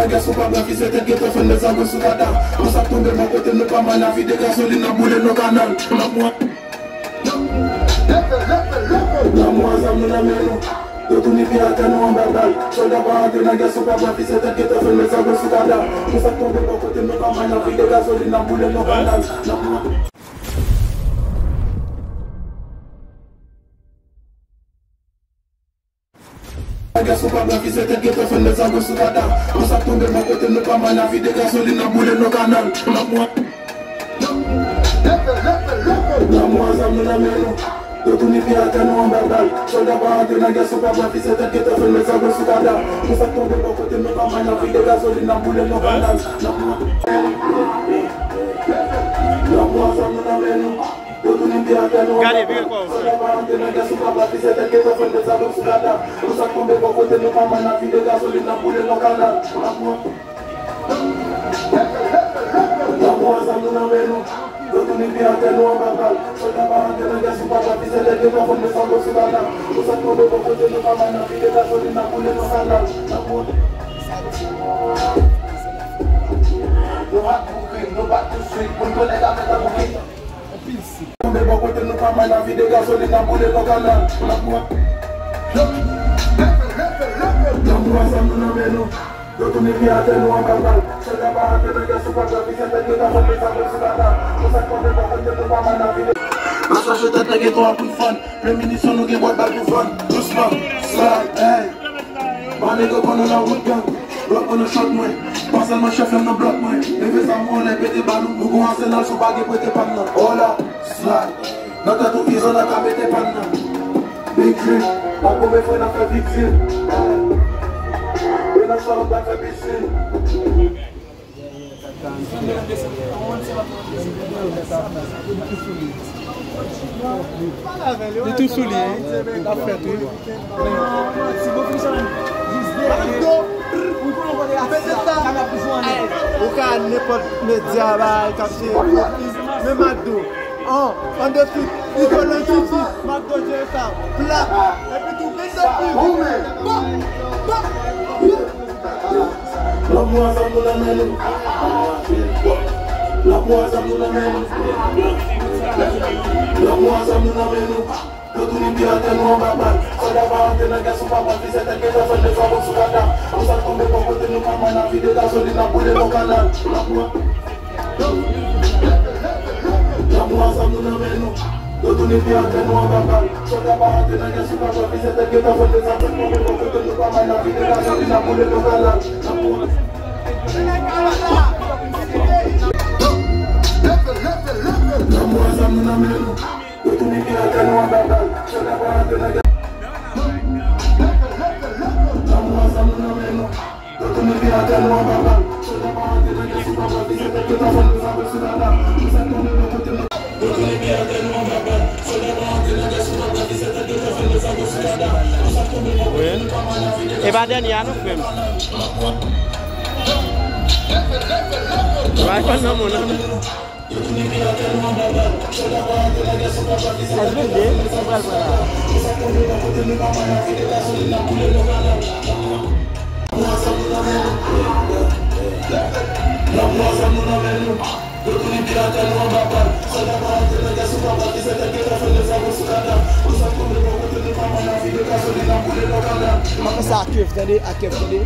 Gason pa blan ki se tet geto fen de zango sou kada. On sa tombe mon kote nou pa man la vi de gasoline nan boule nou kanal. La mwa zam nou nan men nou. Yo touni pi a ten nou an berdal. Soldat pa ante nan gason pa blan ki se tet geto fen de zango sou kada. On sa tombe mon kote nou pa man la vi de gasoline nan boule nou kanal. Gason pa blan ki se tet geto fen de zango sou kada. On sa tombe mon kote nou pa man la vi de gasoline nan boule nou kanal. La mwa zam nou nan men nou. Yo touni pi a ten nou an berdal. Soldat pa ante nan gason pa blan ki se tet geto fen de zango sou kada. On sa tombe mon kote nou pa man la vi de gasoline nan boule nou kanal. La mwa zam nou nan men nou. Gade, vive quoi vous faites? Tombe bon kote nou pa man la vi de gasoline nan boule nou kanal. La mwa zam nou nan men nou. Yo touni pi a ten nou an berdal. Soldat pa ante nan gason pa blan ki se tet geto fen de zango sou kada. On sa tombe bon kote nou pa man la vi de la chache tet le geto an pou fun. Premonition nou gen boit bal pou fun. Doucement, slide, hey. Bane go konon la route gang. Block on the shot mwen. Parcellement chef lem nan block mwen. Leve sa moun lè pete balou. Nou go ansenal sou bagye pwete pan nan. Hola, slide. Nan tatou izon nan ka mette pan nan. Big dream. An kome fwe nan fe victime. E nan chalot nan fe bichine. De tout soulier, la fête. Si vous fonctionnez, Ou ka n'importe média, même McDo. En dessous, il faut le souci, McDo, j'ai ça, plat, et puis tout vite La mwa zam nou nan men nou. La mwa zam nou nan men nou. La mwa zam nou nan men nou. Yo touni pi a ten nou an berdal. Soldat pa ante nan gason pa blan ki se tet geto fen de zango sou kada. On sa tombe bon kote nou pa man la vi de gasoline nan boule nou kanal. La mwa zam nou nan men nou. Yo touni pi a ten nou an berdal. Soldat pa ante nan gason pa blan ki se tet geto fen de zango sou kada. On sa tombe bon kote nou pa man la vi de gasoline nan boule nou kanal. La mwa zam nou nan men nou. Yo touni pi a ten nou an berdal. Soldat pa ante nan gason. La mwa zam nou nan men nou. Yo touni pi a ten nou an berdal. Soldat pa ante nan gason pa blan ki se tet geto fen de zango sou kada. On sa tombe bon kote nou. Yo touni pi a ten nou an berdal. Soldat pa ante nan gason pa blan ki se tet geto fen de zango sou kada. On sa tombe bon kote nou pa man la vi de gasoline. Et bah dernier, nous frère. Ouais, pas non, mon ami. ça à Kiev, attendez, à Kiev, attendez.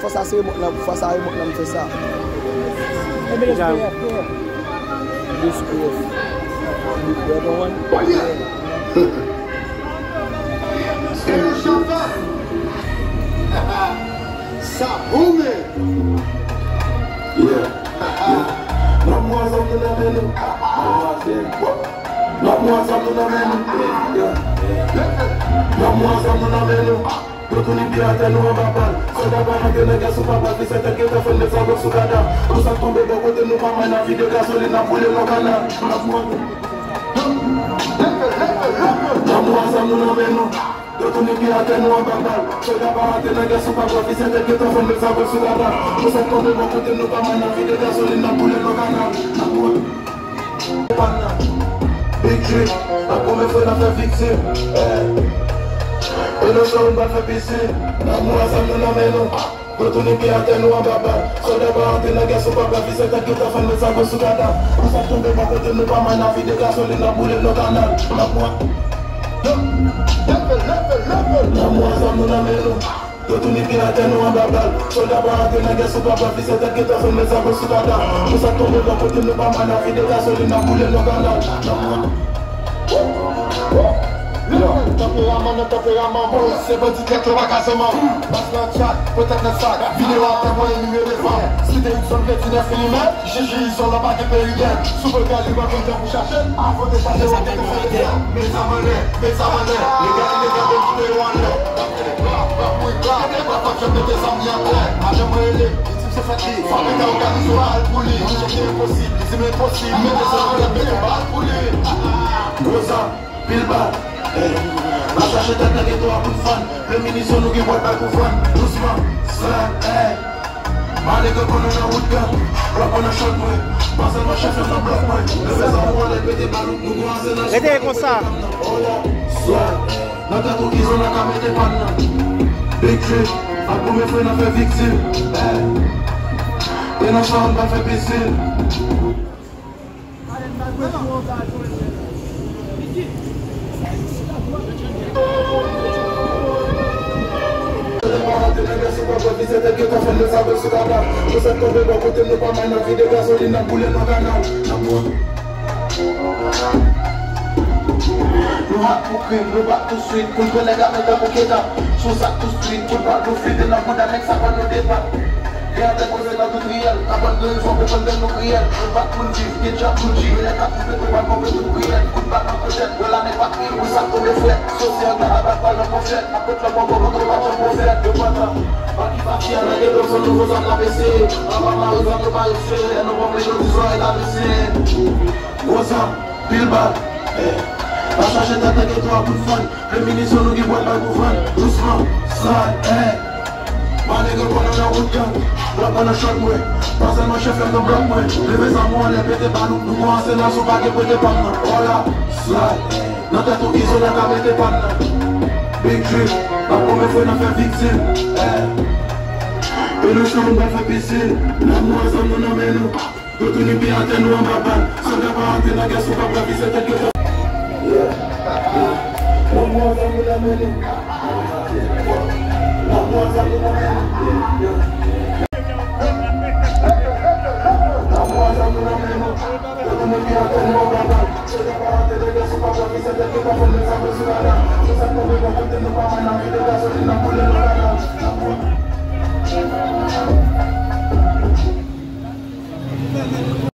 Faut ça c'est faut ça fait ça. Ça boum. Yeah. La mwa zam nou nan men nou. La mwa zam nou nan men nou. La mwa zam nou nan men nou. Yo touni pi a ten nou an berdal. Soldat pa ante nan gason pa blan ki se tet geto fen de zango sou kada. On sa tombe bon kote nou pa man la vi de gasoline nan boule nou kanal. La mwa zam nou nan men nou. Yo touni pi a ten nou an berdal. Soldat pa ante nan gason pa blan ki se tet geto fen de zango sou kada. On sa tombe bon kote nou pa man la vi de gasoline nan boule nou kanal. Big trip, la première fois la fait victime. Et le son va faire piscine. L'amour ça nous l'amène. Retourner pied à terre nous en baba. Soldat va entrer la guerre sur papa. Fils et ta gueule ta femme me ça go sous gada. On s'est tombé par côté nous pas mal la vie de gasoline la boule nos canal. L'amour ça nous l'amène. Retourner pied à terre nous en baba. Soldat va entrer la guerre sur papa. Fils et ta gueule ta femme me ça go sous gada. On s'est tombé par côté nous pas mal la vie de gasoline la boule nos canal. C'est pas du tout le magasin. Passe dans le chat, peut-être le sac. Vidéo à témoin et numéro de vente. Si t'es une sonne 29 mm, GG ils sont là-bas qui payent rien. Sous le calibre comme ça vous cherchez. Avant de chercher, on fait des faire. Mais ça venait. Les gars, ils les gardent tous les loin là. Je mets des amis en terre. J'aimerais les c'est fatigué. Fabrique à organiser au hal pour lui. C'est impossible, c'est impossible. Mais des amis, la bête au hal pour lui. Grossa, Bilba. La cherche tête de toi pour fan. Le ministre nous qui voit pas pour fan. Doucement, slam, hey. Malé que qu'on a route gun. Bloc on a shot moi. Pas seulement chef dans bloc moi. Le fais en moi les petits ballons nous commencer dans. Restez comme ça. Oh là, slam. Dans ta tout qu'ils ont la caméra des pannes. Big trip. A première fois on a fait victime. Hey. Et dans ça on va faire piscine. C'était que ta femme ne savait se gada. Je sais tomber dans côté nous pas mal la vie de gasoline n'a boulé dans canal. Nous rat pour crime, nous bat tout de suite. Pour que les gars mettent pour qu'état. Sous ça tout de suite, pour pas nous flitter dans le monde avec ça va nous débat. Regardez qu'on fait dans tout riel. Avant de nous faire prendre nos criels. Nous bat pour le vivre, qui est déjà tout le givre. Les gars qui fait tout pas qu'on fait tout criel. Coup de batte en cochette, de l'année pas pire. Nous ça tombe les fouettes. Social dans la batte pas le prophète. Après le bon contre le match en prophète. De pata. Parti à la gueule, son nouveau en ABC. Avant ma rue, on ne va pas y faire. Nous vont les gens du soir et la ABC. Grossa, Bilba. La cherche tête de toi pour fan. Le ministre nous qui voit pas pour fan. Doucement, slide, hey. Malé que qu'on a route gun. Bloc on a shot moi. Pas seulement chef dans bloc moi. Levez à moi, les pétés ballons. Nous commençons dans son baguette pour tes pannes. Oh là, slide. Dans ta tout ils ont la caméra des pannes. Big trip. La première fois on a fait victime. Et le champ va faire piscine. L'amour ça nous amène. Retourner bien à terre nous en babane. Sans d'abord entrer la guerre sur pas braver cette tête que ça. L'amour ça nous amène. L'amour ça nous amène. L'amour ça nous amène. Retourner bien à terre nous en babane. Sans d'abord entrer la guerre sur pas braver cette tête que ça.